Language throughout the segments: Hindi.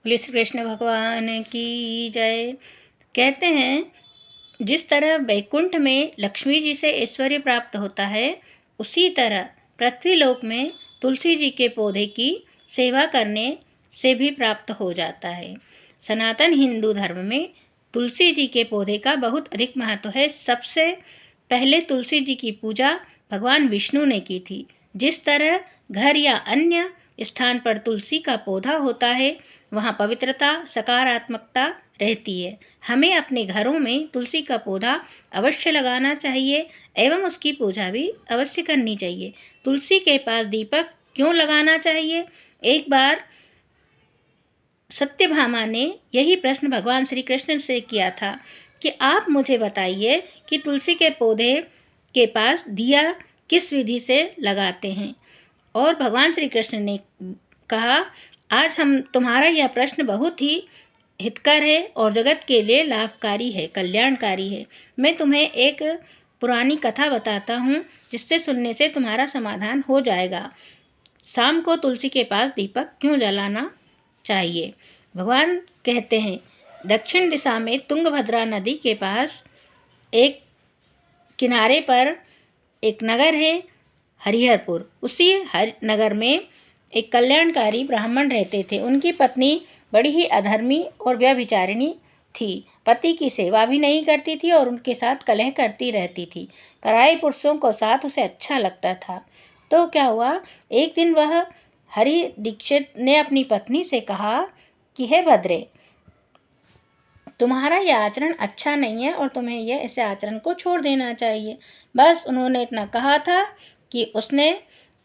बोले श्री कृष्ण भगवान की जय। कहते हैं जिस तरह वैकुंठ में लक्ष्मी जी से ऐश्वर्य प्राप्त होता है, उसी तरह पृथ्वीलोक में तुलसी जी के पौधे की सेवा करने से भी प्राप्त हो जाता है। सनातन हिंदू धर्म में तुलसी जी के पौधे का बहुत अधिक महत्व है। सबसे पहले तुलसी जी की पूजा भगवान विष्णु ने की थी। जिस तरह घर या अन्य स्थान पर तुलसी का पौधा होता है, वहाँ पवित्रता, सकारात्मकता रहती है। हमें अपने घरों में तुलसी का पौधा अवश्य लगाना चाहिए एवं उसकी पूजा भी अवश्य करनी चाहिए। तुलसी के पास दीपक क्यों लगाना चाहिए? एक बार सत्यभामा ने यही प्रश्न भगवान श्री कृष्ण से किया था कि आप मुझे बताइए कि तुलसी के पौधे के पास दिया किस विधि से लगाते हैं। और भगवान श्री कृष्ण ने कहा, आज हम तुम्हारा यह प्रश्न बहुत ही हितकर है और जगत के लिए लाभकारी है, कल्याणकारी है। मैं तुम्हें एक पुरानी कथा बताता हूँ, जिससे सुनने से तुम्हारा समाधान हो जाएगा। शाम को तुलसी के पास दीपक क्यों जलाना चाहिए? भगवान कहते हैं, दक्षिण दिशा में तुंगभद्रा नदी के पास एक किनारे पर एक नगर है, हरिहरपुर। उसी नगर में एक कल्याणकारी ब्राह्मण रहते थे। उनकी पत्नी बड़ी ही अधर्मी और व्यभिचारिणी थी। पति की सेवा भी नहीं करती थी और उनके साथ कलह करती रहती थी। पराये पुरुषों को साथ उसे अच्छा लगता था। तो क्या हुआ, एक दिन वह हरि दीक्षित ने अपनी पत्नी से कहा कि हे भद्रे, तुम्हारा यह आचरण अच्छा नहीं है और तुम्हें यह इस आचरण को छोड़ देना चाहिए। बस उन्होंने इतना कहा था कि उसने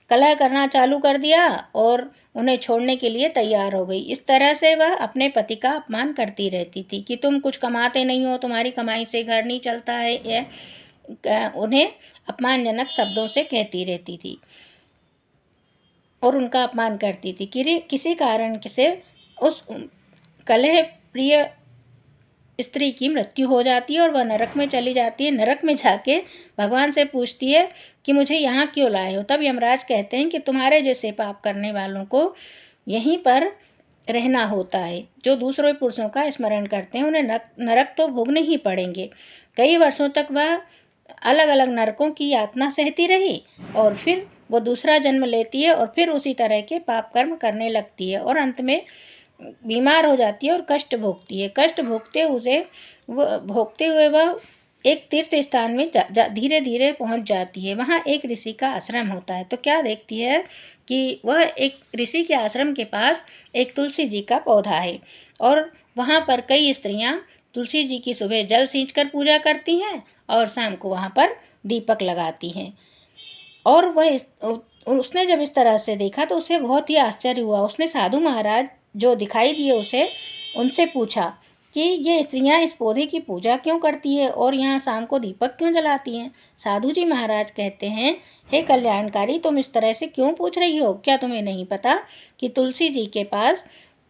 कलह करना चालू कर दिया और उन्हें छोड़ने के लिए तैयार हो गई। इस तरह से वह अपने पति का अपमान करती रहती थी कि तुम कुछ कमाते नहीं हो, तुम्हारी कमाई से घर नहीं चलता है। यह उन्हें अपमानजनक शब्दों से कहती रहती थी और उनका अपमान करती थी। किसी कारण से उस कलह प्रिय स्त्री की मृत्यु हो जाती है और वह नरक में चली जाती है। नरक में जाके भगवान से पूछती है कि मुझे यहाँ क्यों लाए हो? तब यमराज कहते हैं कि तुम्हारे जैसे पाप करने वालों को यहीं पर रहना होता है। जो दूसरे पुरुषों का स्मरण करते हैं उन्हें नरक तो भोगने ही पड़ेंगे। कई वर्षों तक वह अलग अलग नरकों की यातना सहती रही और फिर वो दूसरा जन्म लेती है और फिर उसी तरह के पाप कर्म करने लगती है और अंत में बीमार हो जाती है और कष्ट भोगती है। कष्ट भोगते हुए वह एक तीर्थ स्थान में धीरे धीरे पहुंच जाती है। वहाँ एक ऋषि का आश्रम होता है। तो क्या देखती है कि वह एक ऋषि के आश्रम के पास एक तुलसी जी का पौधा है और वहाँ पर कई स्त्रियाँ तुलसी जी की सुबह जल सींचकर पूजा करती हैं और शाम को वहाँ पर दीपक लगाती हैं। और उसने जब इस तरह से देखा तो उसे बहुत ही आश्चर्य हुआ। उसने साधु महाराज जो दिखाई दिए उनसे पूछा कि ये स्त्रियां इस पौधे की पूजा क्यों करती है और यहाँ शाम को दीपक क्यों जलाती हैं? साधु जी महाराज कहते हैं, हे कल्याणकारी, तुम इस तरह से क्यों पूछ रही हो? क्या तुम्हें नहीं पता कि तुलसी जी के पास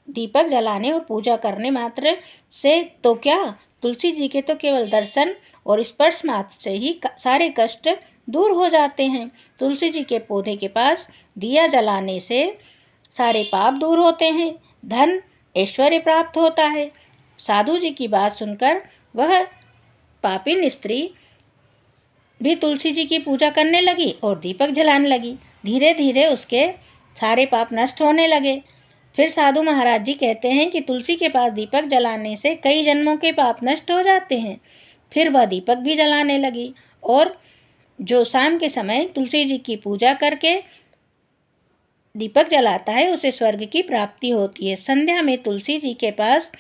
दीपक जलाने और पूजा करने मात्र से तो क्या, तुलसी जी के तो केवल दर्शन और स्पर्श मात्र से ही सारे कष्ट दूर हो जाते हैं। तुलसी जी के पौधे के पास दिया जलाने से सारे पाप दूर होते हैं, धन ऐश्वर्य प्राप्त होता है। साधु जी की बात सुनकर वह पापिन स्त्री भी तुलसी जी की पूजा करने लगी और दीपक जलाने लगी। धीरे धीरे उसके सारे पाप नष्ट होने लगे। फिर साधु महाराज जी कहते हैं कि तुलसी के पास दीपक जलाने से कई जन्मों के पाप नष्ट हो जाते हैं। फिर वह दीपक भी जलाने लगी और जो शाम के समय तुलसी जी की पूजा करके दीपक जलाता है उसे स्वर्ग की प्राप्ति होती है। संध्या में तुलसी जी के पास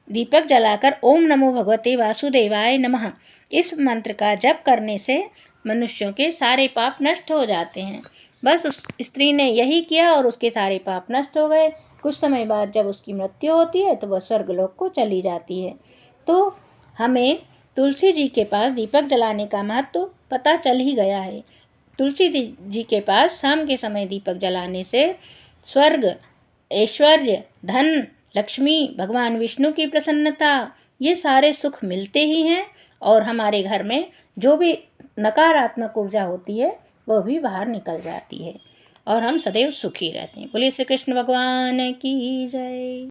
दीपक जलाकर ओम नमो भगवते वासुदेवाय नमः इस मंत्र का जप करने से मनुष्यों के सारे पाप नष्ट हो जाते हैं। बस उस स्त्री ने यही किया और उसके सारे पाप नष्ट हो गए। कुछ समय बाद जब उसकी मृत्यु होती है तो वह स्वर्गलोक को चली जाती है। तो हमें तुलसी जी के पास दीपक जलाने का महत्व पता चल ही गया है। तुलसी जी के पास शाम के समय दीपक जलाने से स्वर्ग, ऐश्वर्य, धन, लक्ष्मी, भगवान विष्णु की प्रसन्नता, ये सारे सुख मिलते ही हैं और हमारे घर में जो भी नकारात्मक ऊर्जा होती है वह भी बाहर निकल जाती है और हम सदैव सुखी रहते हैं। बोलिए श्री कृष्ण भगवान की जय।